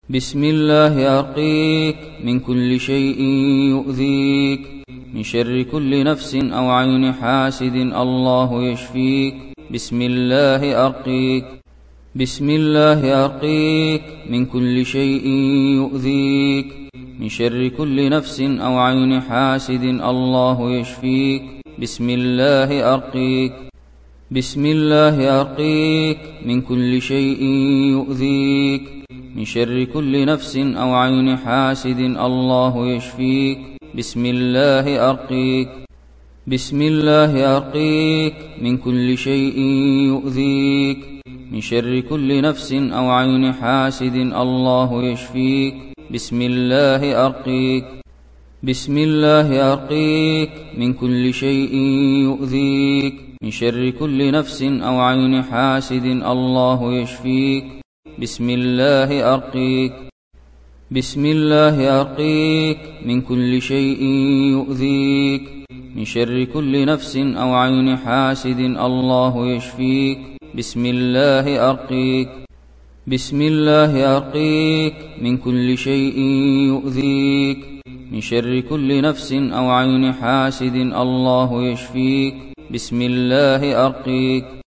بسم الله أرقيك من كل شيء يؤذيك، من شر كل نفس أو عين حاسد الله يشفيك. بسم الله أرقيك. بسم الله أرقيك من كل شيء يؤذيك، من شر كل نفس أو عين حاسد الله يشفيك. بسم الله أرقيك. بسم الله أرقيك من كل شيء يؤذيك، من شر كل نفس أو عين حاسد الله يشفيك. بسم الله أرقيك. بسم الله أرقيك من كل شيء يؤذيك، من شر كل نفس أو عين حاسد الله يشفيك. بسم الله أرقيك. بسم الله أرقيك من كل شيء يؤذيك، من شر كل نفس أو عين حاسد الله يشفيك. بسم الله أرقيك. بسم الله أرقيك من كل شيء يؤذيك، من شر كل نفس أو عين حاسد الله يشفيك. بسم الله أرقيك. بسم الله أرقيك من كل شيء يؤذيك، من شر كل نفس أو عين حاسد الله يشفيك. بسم الله أرقيك.